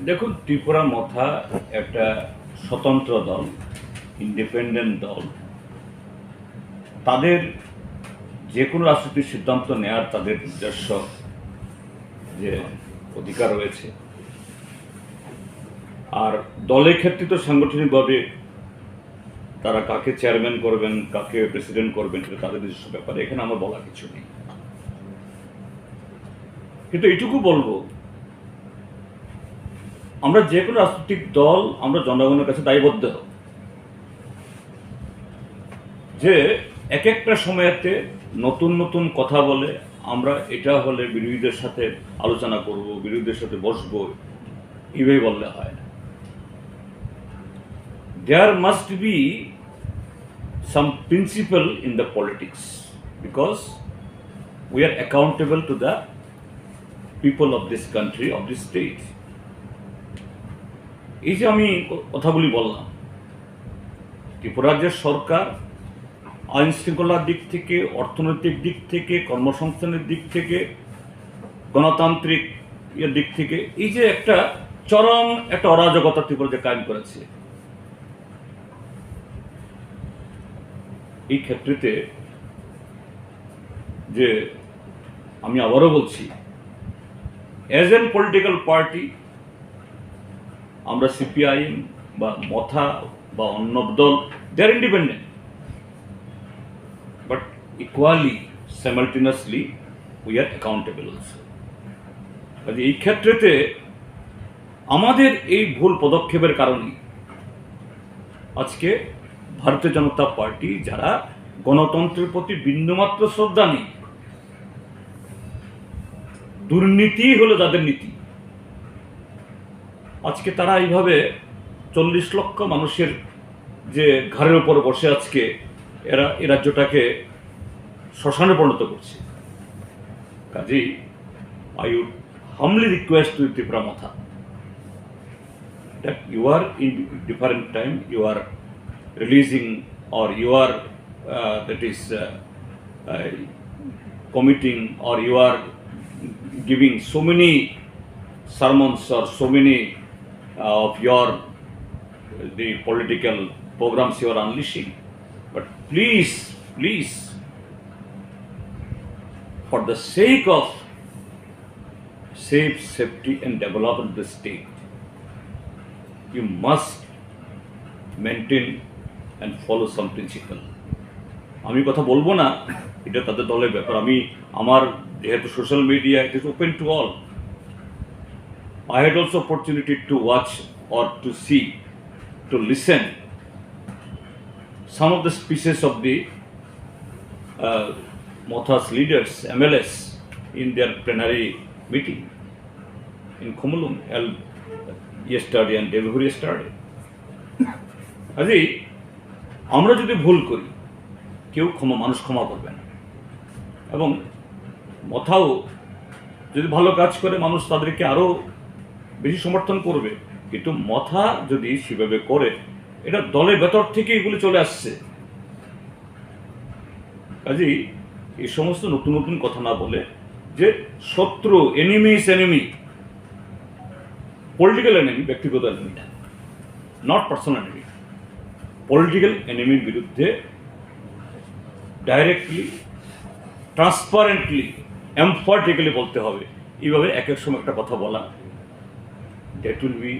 দেখুন, ত্রিপুরা মথা একটা স্বতন্ত্র দল, ইন্ডিপেন্ডেন্ট দল। তাদের যে কোনো রাজনৈতিক সিদ্ধান্ত নেওয়ার তাদের নিজস্ব যে অধিকার রয়েছে। আর দলের ক্ষেত্রে তো সাংগঠনিকভাবে তারা কাকে চেয়ারম্যান করবেন, কাকে প্রেসিডেন্ট করবেন, সেটা তাদের নিজস্ব ব্যাপারে, এখানে আমার বলা কিছু নেই। কিন্তু এইটুকু বলবো, আমরা যে কোনো রাজনৈতিক দল আমরা জনগণের কাছে দায়বদ্ধ যে এক একটা সময়েতে নতুন নতুন কথা বলে আমরা এটা হলে বিরোধীদের সাথে আলোচনা করব, বিরোধীদের সাথে বসবো, এইভাবে বললে হয় না। There must be some principle in the politics because we are accountable to the people of this country, of this state. এই যে আমি কথাগুলি বললাম, ত্রিপুরা রাজ্যের সরকার আইন শৃঙ্খলার দিক থেকে, অর্থনৈতিক দিক থেকে, কর্মসংস্থানের দিক থেকে, গণতান্ত্রিক এর দিক থেকে এই যে একটা চরম একটা অরাজকতা ত্রিপুরা যে কায়েম করেছে, এই ক্ষেত্রেতে যে আমি আবারও বলছি, অ্যাজ এন পলিটিক্যাল পার্টি আমরা সিপিআইএম বা মথা বা অন্য দল, দে আর independent, but equally simultaneously we are accountable also. কাজে এই ক্ষেত্রেতে আমাদের এই ভুল পদক্ষেপের কারণে আজকে ভারতীয় জনতা পার্টি, যারা গণতন্ত্রের প্রতি বিন্দুমাত্র শ্রদ্ধা নেই, দুর্নীতি হলো তাদের নীতি, আজকে তারা এইভাবে 40 লক্ষ মানুষের যে ঘাড়ের উপর বসে আজকে এরা এই রাজ্যটাকে শ্মশানে পরিণত করছে। কাজেই I would humbly request to Tripura Motha that you are in different time, you are releasing or you are committing or you are giving so many sermons or so many of your the political programs you are unleashing. But please, for the sake of safe, safety and development of the state, you must maintain and follow some principle. আমি কথা বলবো না, এটা তাদের দলের ব্যাপার। আমি আমার যেহেতু social media, it is open to all. I had also opportunity to watch or to see, to listen some of the speeches of the Motha's leaders, MLS, in their plenary meeting in Khumulung yesterday and day before yesterday. কাজেই আমরা যদি ভুল করি, কেউ মানুষ ক্ষমা করবে না, এবং মথাও যদি ভালো কাজ করে মানুষ তাদেরকে আরো বেশি সমর্থন করবে। কিন্তু মথা যদি সেভাবে করে, এটা দলের ভেতর থেকে এগুলো চলে আসছে। কাজেই এই সমস্ত নতুন নতুন কথা না বলে, যে শত্রু, enemy is enemy, political enemy, ব্যক্তিগত এনিমি না, নট পার্সোনাল এনিমি, পলিটিক্যাল এনিমির বিরুদ্ধে ডাইরেক্টলি, ট্রান্সপারেন্টলি, এমফ্যাটিক্যালি বলতে হবে। এইভাবে এক এক সময় একটা কথা বলা, that will be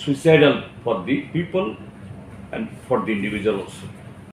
suicidal for the people and for the individual also.